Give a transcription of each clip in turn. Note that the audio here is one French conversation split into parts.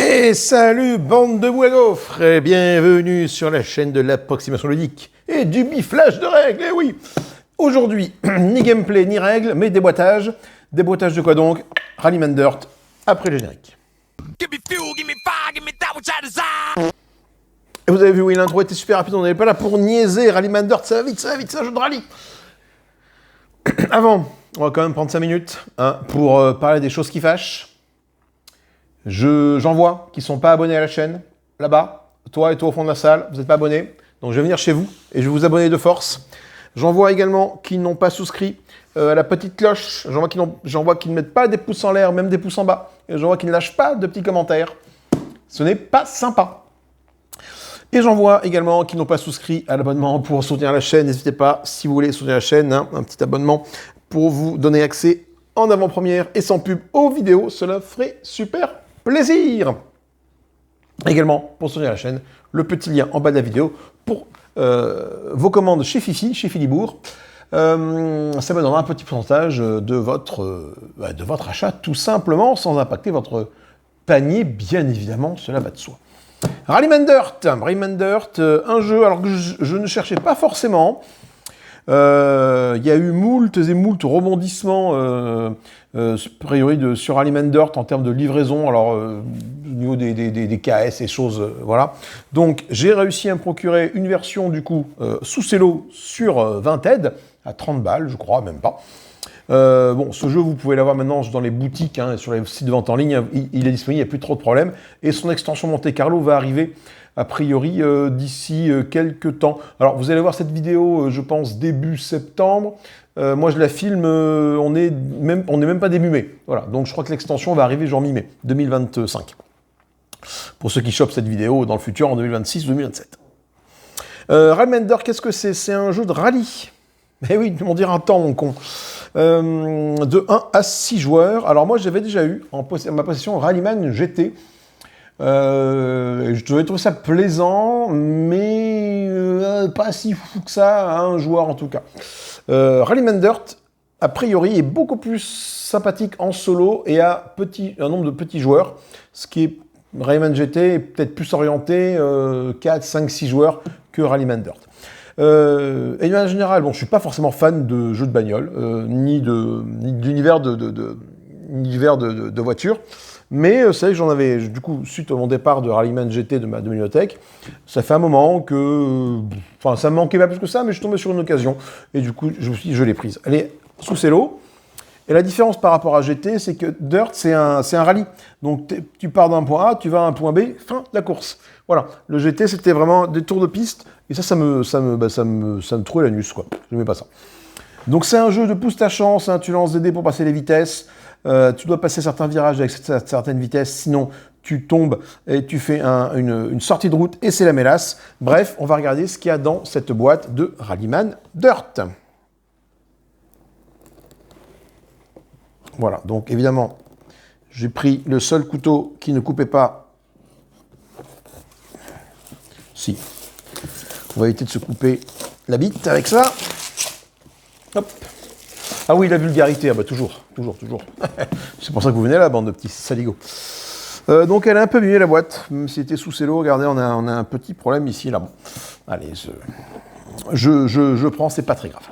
Et salut bande de boules à gaufres et bienvenue sur la chaîne de l'approximation ludique et du biflage de règles, eh oui. Aujourd'hui, ni gameplay ni règles, mais déboîtage. Déboîtage de quoi donc? Rallyman Dirt, après le générique. Et vous avez vu, oui, l'intro était super rapide, on n'était pas là pour niaiser. Rallyman Dirt, ça va vite, c'est un jeu de rallye. Avant, on va quand même prendre 5 minutes pour parler des choses qui fâchent. J'en vois qui ne sont pas abonnés à la chaîne, là-bas, toi et toi au fond de la salle, vous n'êtes pas abonnés, donc je vais venir chez vous et je vais vous abonner de force. J'en vois également qui n'ont pas souscrit à la petite cloche, j'en vois qui ne mettent pas des pouces en l'air, même des pouces en bas, et j'en vois qui ne lâchent pas de petits commentaires. Ce n'est pas sympa. Et j'en vois également qui n'ont pas souscrit à l'abonnement pour soutenir la chaîne. N'hésitez pas, si vous voulez soutenir la chaîne, un petit abonnement pour vous donner accès en avant-première et sans pub aux vidéos, cela ferait super plaisir. Également, pour soutenir la chaîne, le petit lien en bas de la vidéo pour vos commandes chez Fifi, chez Philibourg. Ça me donnera un petit pourcentage de votre achat, tout simplement, sans impacter votre panier, bien évidemment, cela va de soi. Rallyman Dirt, un jeu alors que je ne cherchais pas forcément. Il y a eu moult et moult rebondissements a priori sur Rallyman Dirt en termes de livraison, alors au niveau des KS et choses, voilà. Donc j'ai réussi à me procurer une version du coup sous cello sur Vinted à 30 balles, je crois, même pas. Bon, ce jeu, vous pouvez l'avoir maintenant dans les boutiques, sur les sites de vente en ligne, il est disponible, il n'y a plus trop de problèmes. Et son extension Monte Carlo va arriver, a priori, d'ici quelques temps. Alors, vous allez voir cette vidéo, je pense, début septembre. Moi, je la filme, on n'est même pas début mai. Voilà, donc je crois que l'extension va arriver genre mi-mai 2025. Pour ceux qui chopent cette vidéo dans le futur, en 2026 ou 2027. Rallyman Dirt, qu'est-ce que c'est? C'est un jeu de rallye. Eh oui, on dirait un temps, mon con. De 1 à 6 joueurs. Alors moi, j'avais déjà eu en ma possession Rallyman GT. Je devais trouver ça plaisant, mais pas si fou que ça, à un joueur en tout cas. Rallyman Dirt, a priori, est beaucoup plus sympathique en solo et à un nombre de petits joueurs, ce qui est Rallyman GT est peut-être plus orienté 4, 5, 6 joueurs que Rallyman Dirt. Et en général, bon, je suis pas forcément fan de jeux de bagnole, ni d'univers de voitures, mais c'est vrai que j'en avais, du coup, suite à mon départ de Rallyman GT de ma bibliothèque, ça fait un moment que, ça me manquait pas plus que ça, mais je suis tombé sur une occasion, et du coup, je me suis dit, je l'ai prise. Elle est sous cello. Et la différence par rapport à GT, c'est que Dirt, c'est un rallye. Donc, tu pars d'un point A, tu vas à un point B, fin de la course. Voilà. Le GT, c'était vraiment des tours de piste. Et ça me trouait l'anus, quoi. Je n'aimais pas ça. Donc, c'est un jeu de pousse ta chance. Tu lances des dés pour passer les vitesses. Tu dois passer certains virages avec certaines vitesses. Sinon, tu tombes et tu fais une sortie de route et c'est la mélasse. Bref, on va regarder ce qu'il y a dans cette boîte de Rallyman Dirt. Voilà, donc évidemment, j'ai pris le seul couteau qui ne coupait pas. Si. On va éviter de se couper la bite avec ça. Hop. Ah oui, la vulgarité, toujours. C'est pour ça que vous venez là, bande de petits saligots. Donc elle est un peu mieux la boîte, même si c'était sous cello. Regardez, on a un petit problème ici, là. Bon. Allez, je prends, c'est pas très grave.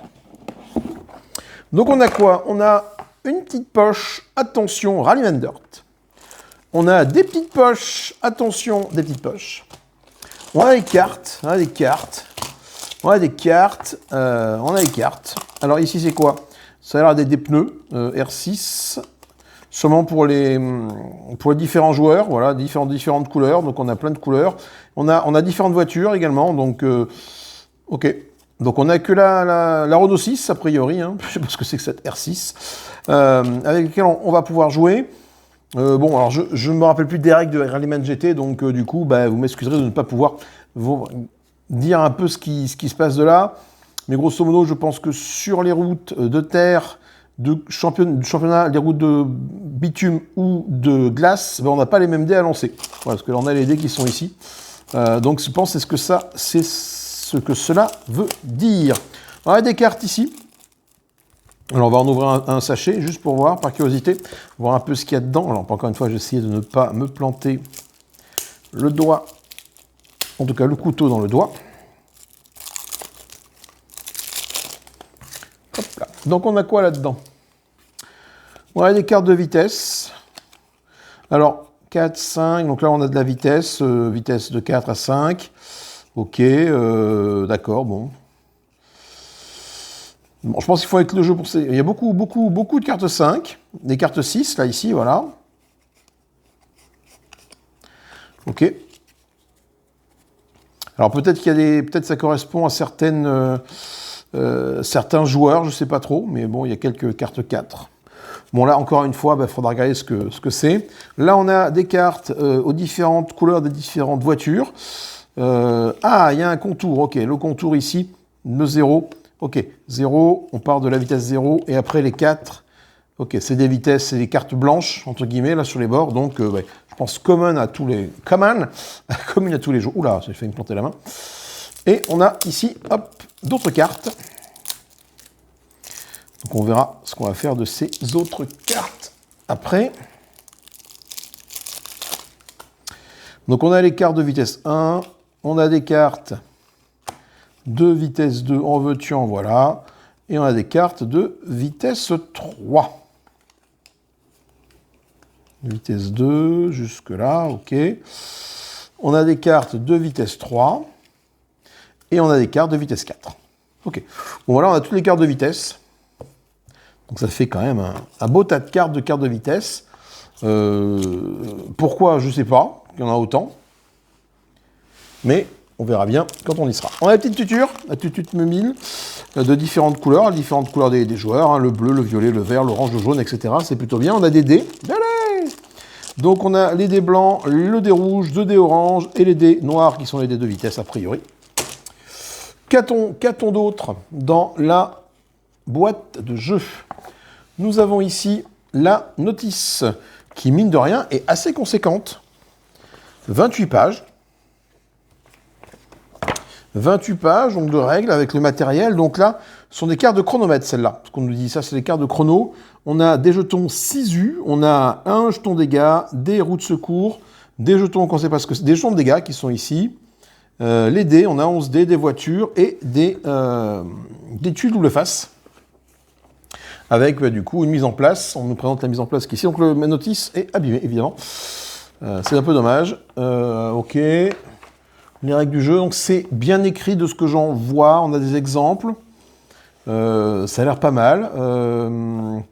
Donc on a quoi? On a une petite poche, attention, Rallyman Dirt. On a des petites poches, attention, des petites poches. On a des cartes, on a des cartes. Alors ici, c'est quoi? Ça a l'air d'être des pneus R6, seulement pour les différents joueurs, voilà, différentes couleurs. Donc on a plein de couleurs. On a différentes voitures également, donc ok. Donc on n'a que la Renault 6, a priori, je ne sais pas ce que c'est que cette R6, avec laquelle on va pouvoir jouer. Bon, alors je ne me rappelle plus des règles de Rallyman GT, donc du coup, vous m'excuserez de ne pas pouvoir vous dire un peu ce qui se passe de là. Mais grosso modo, je pense que sur les routes de terre, de championnat, les routes de bitume ou de glace, on n'a pas les mêmes dés à lancer. Voilà, parce que là, on a les dés qui sont ici. Donc je pense que c'est ce que cela veut dire. On a des cartes ici. Alors on va en ouvrir un sachet, juste pour voir, par curiosité, voir un peu ce qu'il y a dedans. Alors encore une fois, j'essaie de ne pas me planter le doigt, en tout cas le couteau dans le doigt. Hop là. Donc on a quoi là-dedans? On a des cartes de vitesse. Alors 4, 5, donc là on a de la vitesse, vitesse de 4 à 5. Ok, d'accord, bon. Bon, je pense qu'il faut avec le jeu pour ces... Il y a beaucoup de cartes 5, des cartes 6, là, ici, voilà. Ok. Alors peut-être qu'il y a des... Peut-être ça correspond à certaines... certains joueurs, je ne sais pas trop, mais bon, il y a quelques cartes 4. Bon, là, encore une fois, il faudra regarder ce que c'est. Là, on a des cartes aux différentes couleurs des différentes voitures. Ah, il y a un contour, ok. Le contour ici, le 0. Ok, 0, on part de la vitesse 0, et après les 4, ok, c'est des vitesses, c'est des cartes blanches, entre guillemets, là, sur les bords, donc, je pense commune à tous les jeux. Oula, j'ai fait me planter la main. Et on a ici, hop, d'autres cartes. Donc on verra ce qu'on va faire de ces autres cartes après. Donc on a les cartes de vitesse 1, on a des cartes de vitesse 2, en veux-tu, en voilà, et on a des cartes de vitesse 3. Vitesse 2, jusque là, ok. On a des cartes de vitesse 3, et on a des cartes de vitesse 4. Ok. Bon voilà, on a toutes les cartes de vitesse. Donc ça fait quand même un beau tas de cartes de vitesse. Pourquoi, je ne sais pas, il y en a autant. Mais on verra bien quand on y sera. On a la petite tuture, la tutute Memile, de différentes couleurs des joueurs, hein, le bleu, le violet, le vert, l'orange, le jaune, etc. C'est plutôt bien. On a des dés. Allez, donc on a les dés blancs, le dé rouge, 2 dés orange et les dés noirs qui sont les dés de vitesse a priori. Qu'a-t-on d'autre dans la boîte de jeu? Nous avons ici la notice qui, mine de rien, est assez conséquente. 28 pages. 28 pages donc de règles avec le matériel. Donc là, ce sont des cartes de chronomètre, celles-là. Ce qu'on nous dit, ça, c'est des cartes de chrono. On a des jetons 6U, on a un jeton dégâts, des roues de secours, des jetons, qu'on ne sait pas ce que c'est, des jetons de dégâts qui sont ici. Les dés, on a 11 dés, des voitures et des tuiles double face. Avec du coup une mise en place. On nous présente la mise en place qui est ici. Donc le notice est abîmé, évidemment. C'est un peu dommage. Ok. Les règles du jeu. Donc c'est bien écrit de ce que j'en vois. On a des exemples. Ça a l'air pas mal. On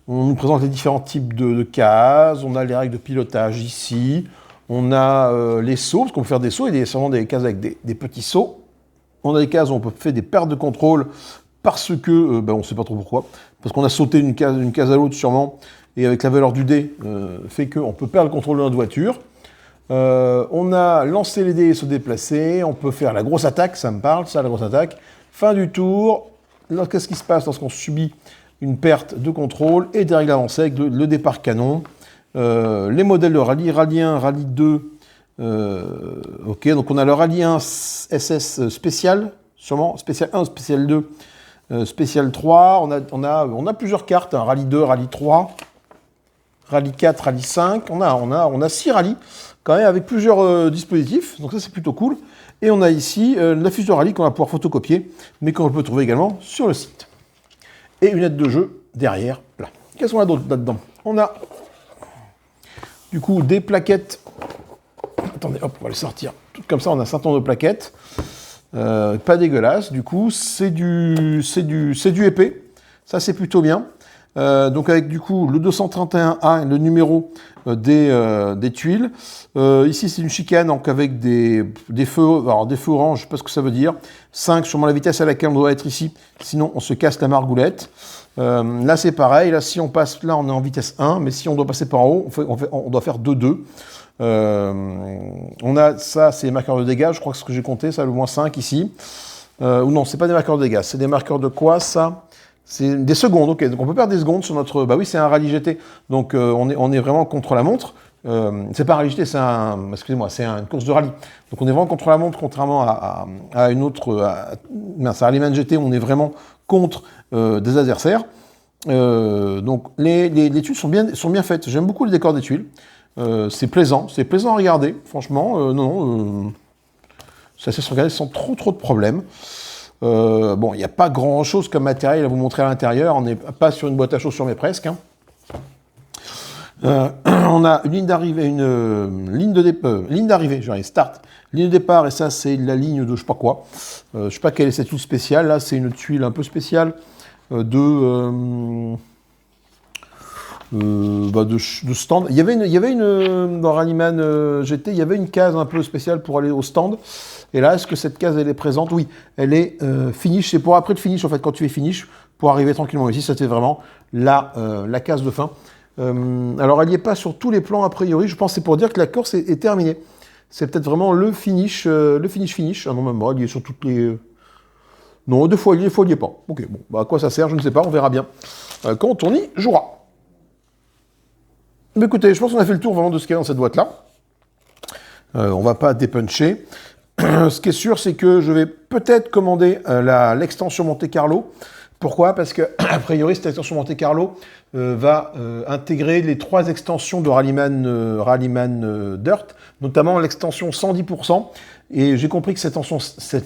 nous présente les différents types de cases. On a les règles de pilotage ici. On a les sauts, parce qu'on peut faire des sauts. Il y a sûrement des cases avec des petits sauts. On a des cases où on peut faire des pertes de contrôle parce que, on ne sait pas trop pourquoi, parce qu'on a sauté une case à l'autre sûrement, et avec la valeur du dé, fait qu'on peut perdre le contrôle de notre voiture. On a lancé les dés et se déplacer, on peut faire la grosse attaque, ça me parle, ça, la grosse attaque. Fin du tour, qu'est-ce qui se passe lorsqu'on subit une perte de contrôle, et des règles avancées avec le départ canon. Les modèles de rallye, rallye 1, rallye 2, ok, donc on a le rallye 1 SS spécial, sûrement, spécial 1, spécial 2, spécial 3, on a plusieurs cartes, hein, rallye 2, rallye 3, rallye 4, rallye 5, on a 6 rallyes, quand même avec plusieurs dispositifs, donc ça c'est plutôt cool. Et on a ici la fiche de rallye qu'on va pouvoir photocopier, mais qu'on peut trouver également sur le site. Et une aide de jeu derrière, là. Qu'est-ce qu'on a d'autre là-dedans? On a du coup des plaquettes. Attendez, hop, on va les sortir. Tout comme ça, on a un certain nombre de plaquettes. Pas dégueulasse, du coup, c'est du épais. Ça, c'est plutôt bien. Donc avec du coup le 231A, le numéro des tuiles. Ici, c'est une chicane, donc avec des feux, alors des feux orange, je ne sais pas ce que ça veut dire. 5, sûrement la vitesse à laquelle on doit être ici, sinon on se casse la margoulette. Là, c'est pareil. Là, si on passe, là, on est en vitesse 1, mais si on doit passer par en haut, on doit faire 2-2. On a ça, c'est les marqueurs de dégâts, je crois que ce que j'ai compté, ça, le moins 5 ici. Ou non, c'est pas des marqueurs de dégâts, c'est des marqueurs de quoi, ça? C'est des secondes, ok. Donc on peut perdre des secondes sur notre... Bah oui, c'est un rallye GT, donc on est vraiment contre la montre. C'est pas un rallye GT, c'est une course de rallye. Donc on est vraiment contre la montre, contrairement à une autre... c'est un rallyman GT, on est vraiment contre des adversaires. Donc les tuiles sont bien faites. J'aime beaucoup le décor des tuiles. C'est plaisant à regarder, franchement, c'est assez regardé sans trop de problèmes. Bon, il n'y a pas grand-chose comme matériel à vous montrer à l'intérieur, on n'est pas sur une boîte à chaussures, mais presque. Hein. On a une ligne d'arrivée, une ligne de départ, ligne d'arrivée, je vais start, ligne de départ, et ça c'est la ligne de je sais pas quoi. Je sais pas quelle est cette tuile spéciale, là c'est une tuile un peu spéciale de stand. Il y avait une dans Rallyman GT, il y avait une case un peu spéciale pour aller au stand. Et là, est-ce que cette case elle est présente? Oui, elle est finish. C'est pour après le finish en fait, quand tu es finish, pour arriver tranquillement ici, ça fait vraiment la case de fin. Alors elle n'y est pas sur tous les plans a priori. Je pense que c'est pour dire que la course est terminée. C'est peut-être vraiment le finish, finish. Ah non, même moi, il est sur toutes les. Non, des fois il n'y est pas. Ok, bon, bah, à quoi ça sert? Je ne sais pas, on verra bien quand on y jouera. Mais écoutez, je pense qu'on a fait le tour vraiment de ce qu'il y a dans cette boîte-là. On va pas dépuncher. Ce qui est sûr, c'est que je vais peut-être commander l'extension Monte Carlo. Pourquoi? Parce que, a priori, cette extension Monte Carlo va intégrer les 3 extensions de Rallyman Dirt, notamment l'extension 110%. Et j'ai compris que cette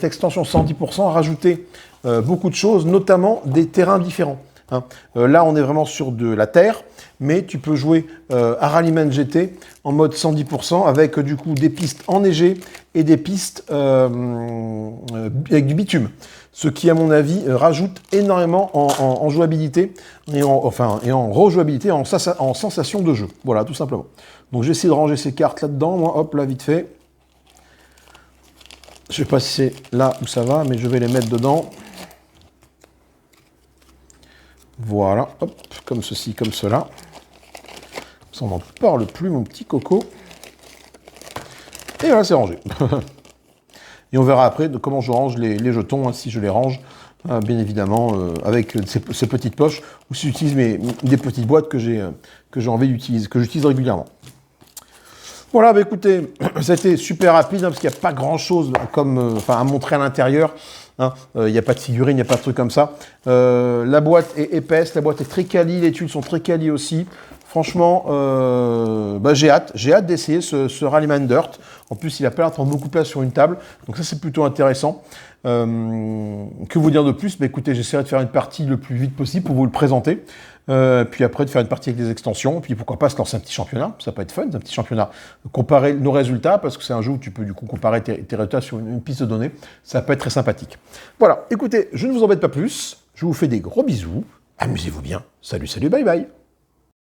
extension 110% a rajouté beaucoup de choses, notamment des terrains différents. Hein. Là, on est vraiment sur de la terre, mais tu peux jouer à Rallyman GT en mode 110% avec du coup des pistes enneigées et des pistes avec du bitume. Ce qui, à mon avis, rajoute énormément en jouabilité et en rejouabilité, en sensation de jeu. Voilà, tout simplement. Donc, j'essaie de ranger ces cartes là-dedans, moi, hop, là, vite fait. Je sais pas si c'est là où ça va, mais je vais les mettre dedans. Voilà, hop, comme ceci, comme cela. Ça, on n'en parle plus, mon petit coco. Et voilà, c'est rangé. Et on verra après comment je range les jetons, hein, si je les range, bien évidemment, avec ces petites poches, ou si j'utilise des petites boîtes que j'ai envie d'utiliser, que j'utilise régulièrement. Voilà, bah écoutez, ça a été super rapide, hein, parce qu'il n'y a pas grand-chose à montrer à l'intérieur. Il n'y a pas de figurine, il n'y a pas de truc comme ça. La boîte est épaisse, la boîte est très quali, les tuiles sont très quali aussi. Franchement, j'ai hâte d'essayer ce Rallyman Dirt. En plus, il a pas l'air de prendre beaucoup de place sur une table, donc ça c'est plutôt intéressant. Que vous dire de plus? Bah, écoutez, j'essaierai de faire une partie le plus vite possible pour vous le présenter. Puis après de faire une partie avec des extensions, puis pourquoi pas se lancer un petit championnat, ça peut être fun, un petit championnat, comparer nos résultats, parce que c'est un jeu où tu peux du coup comparer tes résultats sur une piste de données, ça peut être très sympathique. Voilà, écoutez, je ne vous embête pas plus, je vous fais des gros bisous, amusez-vous bien, salut, bye bye.